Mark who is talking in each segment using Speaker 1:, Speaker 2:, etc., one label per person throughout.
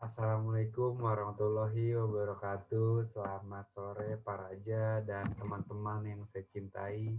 Speaker 1: Assalamualaikum warahmatullahi wabarakatuh. Selamat sore Pak Raja dan teman-teman yang saya cintai.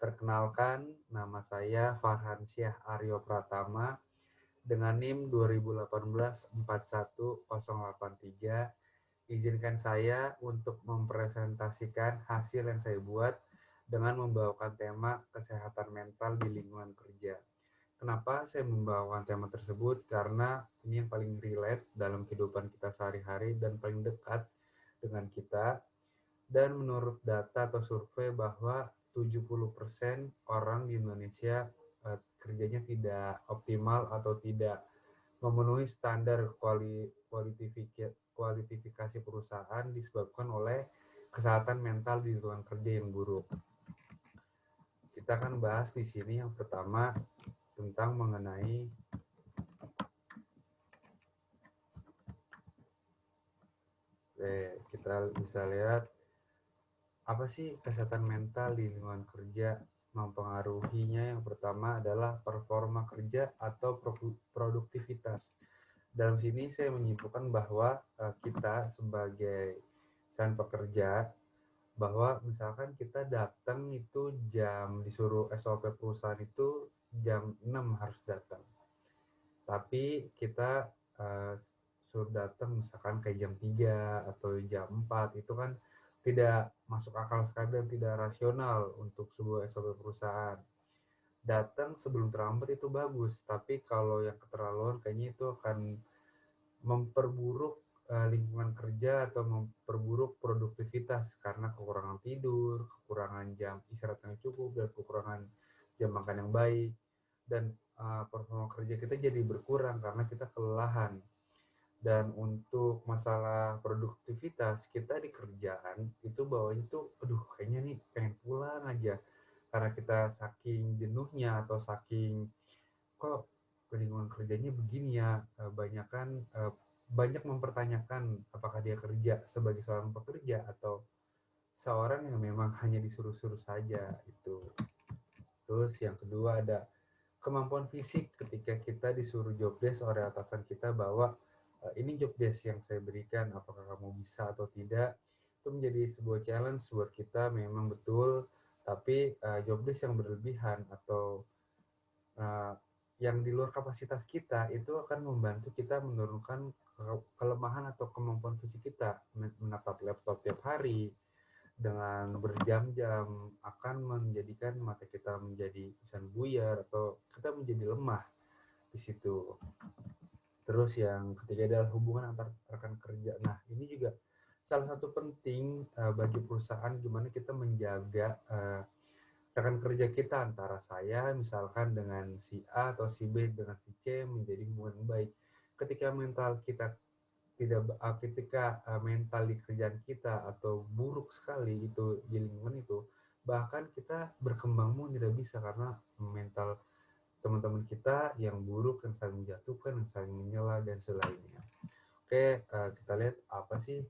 Speaker 1: Perkenalkan, nama saya Farhan Syah Aryo Pratama dengan NIM 2018-41083. Izinkan saya untuk mempresentasikan hasil yang saya buat dengan membawakan tema kesehatan mental di lingkungan kerja. Kenapa saya membawakan tema tersebut? Karena ini yang paling relate dalam kehidupan kita sehari-hari dan paling dekat dengan kita. Dan menurut data atau survei bahwa 70% orang di Indonesia kerjanya tidak optimal atau tidak memenuhi standar kualifikasi perusahaan disebabkan oleh kesehatan mental di lingkungan kerja yang buruk. Kita akan bahas di sini yang pertama tentang mengenai kita bisa lihat apa sih kesehatan mental di lingkungan kerja mempengaruhinya. Yang pertama adalah performa kerja atau produktivitas. Dalam sini saya menyimpulkan bahwa kita sebagai insan pekerja, bahwa misalkan kita datang itu disuruh SOP perusahaan itu jam 6 harus datang, tapi kita uh, suruh datang misalkan kayak jam 3 atau jam 4, itu kan tidak masuk akal sekali dan tidak rasional untuk sebuah SOP perusahaan. Datang sebelum terlambat itu bagus, tapi kalau yang keterlaluan kayaknya itu akan memperburuk lingkungan kerja atau memperburuk produktivitas karena kekurangan tidur, kekurangan jam istirahat yang cukup, dan kekurangan jam makan yang baik. Dan performa kerja kita jadi berkurang karena kita kelelahan. Dan untuk masalah produktivitas kita di kerjaan itu bawahnya tuh aduh kayaknya nih pengen pulang aja karena kita saking jenuhnya atau saking kok lingkungan kerjanya begini ya, banyak mempertanyakan apakah dia kerja sebagai seorang pekerja atau seorang yang memang hanya disuruh-suruh saja itu. Terus yang kedua ada kemampuan fisik. Ketika kita disuruh job desk oleh atasan kita bahwa ini job desk yang saya berikan, apakah kamu bisa atau tidak, itu menjadi sebuah challenge buat kita memang betul. Tapi job desk yang berlebihan atau uh, yang di luar kapasitas kita itu akan membantu kita menurunkan kelemahan atau kemampuan fisik kita. Menatap laptop tiap hari dengan berjam-jam akan menjadikan mata kita menjadi insan buyar atau kita menjadi lemah di situ. Terus yang ketiga adalah hubungan antar rekan kerja. Nah, ini juga salah satu penting bagi perusahaan gimana kita menjaga rekan kerja kita, antara saya misalkan dengan si A atau si B dengan si C menjadi hubungan baik. Ketika mental kita tidak ketika mental di kerjaan kita atau buruk sekali itu di lingkungan itu, bahkan kita berkembang pun tidak bisa karena mental teman-teman kita yang buruk, yang saling menjatuhkan, yang saling menyela dan selainnya. Oke, kita lihat apa sih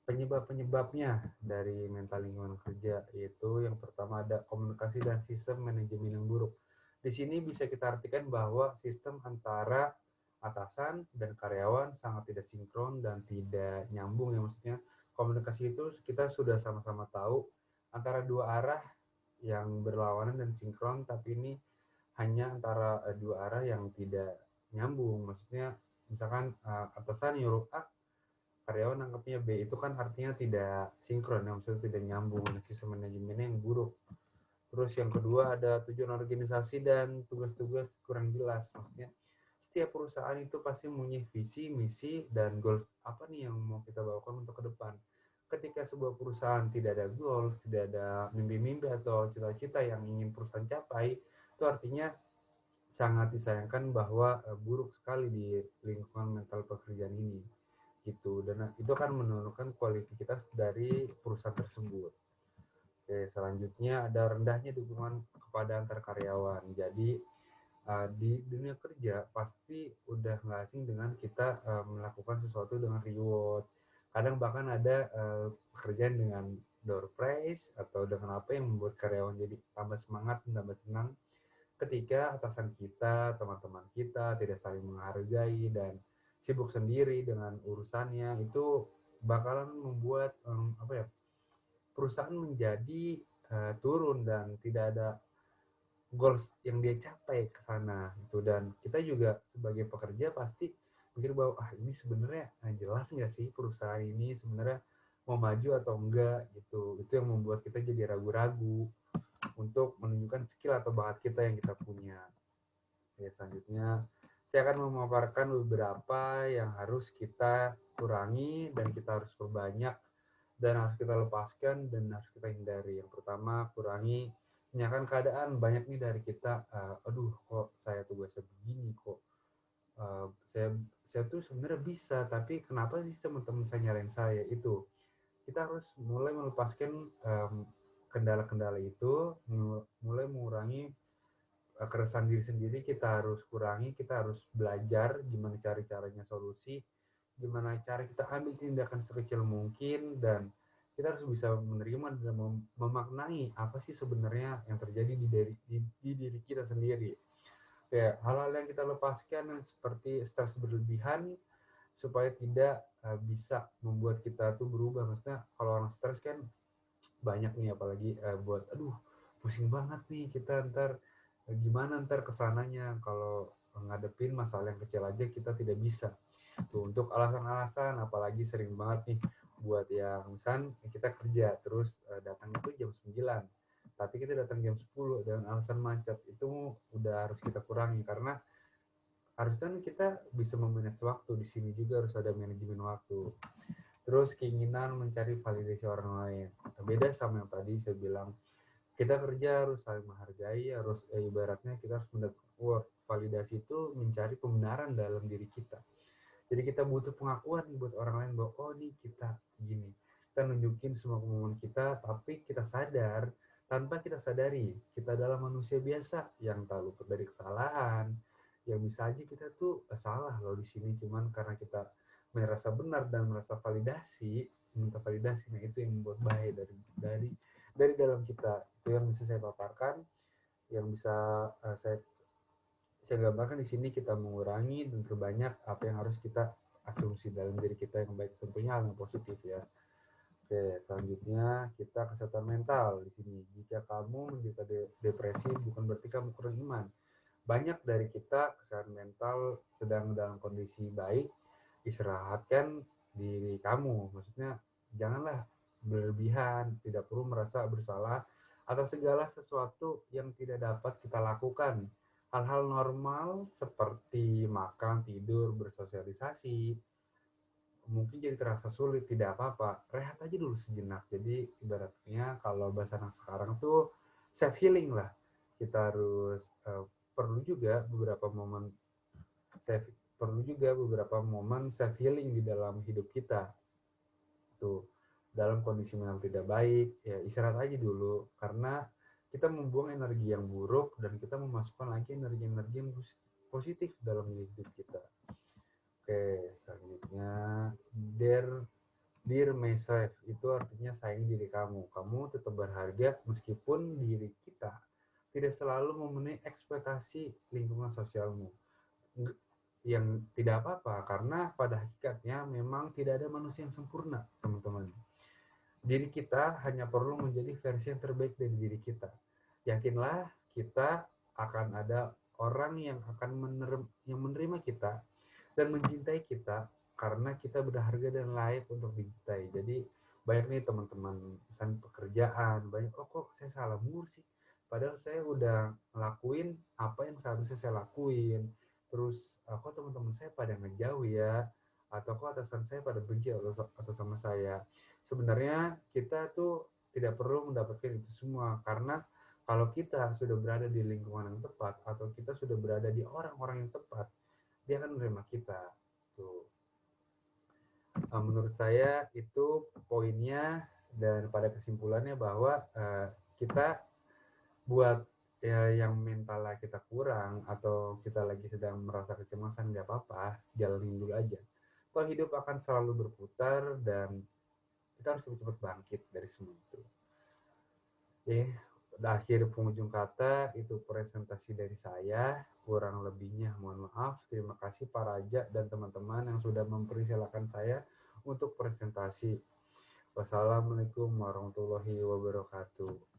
Speaker 1: penyebab-penyebabnya dari mental lingkungan kerja. Yaitu yang pertama ada komunikasi dan sistem manajemen yang buruk. Di sini bisa kita artikan bahwa sistem antara atasan dan karyawan sangat tidak sinkron dan tidak nyambung, ya maksudnya komunikasi itu kita sudah sama-sama tahu antara dua arah yang berlawanan dan sinkron, tapi ini hanya antara dua arah yang tidak nyambung. Maksudnya misalkan atasan nyuruh A, karyawan nangkepnya B, itu kan artinya tidak sinkron, ya maksudnya tidak nyambung, sistem manajemennya yang buruk. Terus yang kedua ada tujuan organisasi dan tugas-tugas kurang jelas. Maksudnya setiap perusahaan itu pasti mempunyai visi, misi, dan goals apa nih yang mau kita bawakan untuk ke depan. Ketika sebuah perusahaan tidak ada goals, tidak ada mimpi-mimpi atau cita-cita yang ingin perusahaan capai, itu artinya sangat disayangkan bahwa buruk sekali di lingkungan mental pekerjaan ini gitu, dan itu akan menurunkan kualitas dari perusahaan tersebut. Oke, selanjutnya ada rendahnya dukungan kepada antar karyawan. Jadi di dunia kerja pasti udah nggak asing dengan kita melakukan sesuatu dengan reward. Kadang bahkan ada pekerjaan dengan door prize atau dengan apa yang membuat karyawan jadi tambah semangat, tambah senang ketika atasan kita, teman-teman kita tidak saling menghargai dan sibuk sendiri dengan urusannya, itu bakalan membuat perusahaan menjadi turun dan tidak ada goals yang dia capai ke sana gitu. Dan kita juga sebagai pekerja pasti mikir bahwa ini sebenarnya jelas nggak sih perusahaan ini sebenarnya mau maju atau enggak gitu. Itu yang membuat kita jadi ragu-ragu untuk menunjukkan skill atau bakat kita yang kita punya. Ya, selanjutnya saya akan memaparkan beberapa yang harus kita kurangi dan kita harus perbanyak dan harus kita lepaskan dan harus kita hindari. Yang pertama, kurangi menyakan keadaan. Banyak nih dari kita, aduh kok saya tugasnya begini, kok saya tuh sebenarnya bisa, tapi kenapa sih teman-teman saya nyarain saya itu. Kita harus mulai melepaskan kendala-kendala itu, mulai mengurangi keresahan diri sendiri. Kita harus kurangi, kita harus belajar gimana cari-caranya solusi, gimana cara kita ambil tindakan sekecil mungkin, dan kita harus bisa menerima dan memaknai apa sih sebenarnya yang terjadi di diri kita sendiri. Kayak hal-hal yang kita lepaskan yang seperti stres berlebihan supaya tidak bisa membuat kita tuh berubah. Maksudnya kalau orang stres kan banyak nih, apalagi buat aduh pusing banget nih kita ntar gimana ntar kesananya kalau ngadepin masalah yang kecil aja kita tidak bisa tuh, untuk alasan-alasan. Apalagi sering banget nih buat yang misal kita kerja terus datang itu jam 9 tapi kita datang jam 10 dengan alasan macet, itu udah harus kita kurangi. Karena harusnya kita bisa memanage waktu. Di sini juga harus ada manajemen waktu. Terus keinginan mencari validasi orang lain, beda sama yang tadi saya bilang. Kita kerja harus saling menghargai, harus ibaratnya kita harus mendapat validasi itu mencari pembenaran dalam diri kita. Jadi kita butuh pengakuan buat orang lain bahwa oh nih kita gini. Kita nunjukin semua kemampuan kita, tapi kita sadar tanpa kita sadari kita adalah manusia biasa yang tak luput dari kesalahan. Yang bisa aja kita tuh salah loh di sini, cuman karena kita merasa benar dan merasa validasi, minta validasi, nah itu yang membuat bahaya dari dalam kita. Itu yang bisa saya paparkan, yang bisa saya gambarkan di sini. Kita mengurangi dan perbanyak apa yang harus kita asumsi dalam diri kita yang baik, tentunya hal yang positif ya. Oke, selanjutnya kita kesehatan mental di sini. Jika kamu menderita depresi, bukan berarti kamu kurang iman. Banyak dari kita kesehatan mental sedang dalam kondisi baik, istirahatkan diri kamu. Maksudnya janganlah berlebihan, tidak perlu merasa bersalah atas segala sesuatu yang tidak dapat kita lakukan. Hal-hal normal seperti makan, tidur, bersosialisasi, mungkin jadi terasa sulit, tidak apa-apa. Rehat aja dulu sejenak. Jadi ibaratnya kalau bahasa anak sekarang tuh self healing lah. Kita harus perlu juga beberapa momen self self healing di dalam hidup kita. Tuh, dalam kondisi mental tidak baik, ya istirahat aja dulu, karena kita membuang energi yang buruk dan kita memasukkan lagi energi-energi yang positif dalam hidup kita. Oke, selanjutnya dear myself, itu artinya sayang diri kamu. Kamu tetap berharga meskipun diri kita tidak selalu memenuhi ekspektasi lingkungan sosialmu. Yang tidak apa-apa, karena pada hakikatnya memang tidak ada manusia yang sempurna, teman-teman. Diri kita hanya perlu menjadi versi yang terbaik dari diri kita. Yakinlah kita akan ada orang yang akan menerima kita dan mencintai kita karena kita berharga dan layak untuk dicintai. Jadi banyak nih teman-teman misalnya pekerjaan, banyak kok saya salah mulu sih. Padahal saya udah ngelakuin apa yang seharusnya saya lakuin. Terus kok teman-teman saya pada ngejauh ya, atau kok atasan saya pada benci atau sama saya. Sebenarnya kita tuh tidak perlu mendapatkan itu semua, karena kalau kita sudah berada di lingkungan yang tepat atau kita sudah berada di orang-orang yang tepat, dia akan menerima kita. Tuh. Menurut saya itu poinnya, dan pada kesimpulannya bahwa kita buat ya yang mentalnya kita kurang atau kita lagi sedang merasa kecemasan, nggak apa-apa, jalanin dulu aja. Toh hidup akan selalu berputar dan kita harus cepat-cepat bangkit dari semua itu. akhir penghujung kata itu presentasi dari saya, kurang lebihnya mohon maaf. Terima kasih Pak Raja dan teman-teman yang sudah mempersilahkan saya untuk presentasi. Wassalamualaikum warahmatullahi wabarakatuh.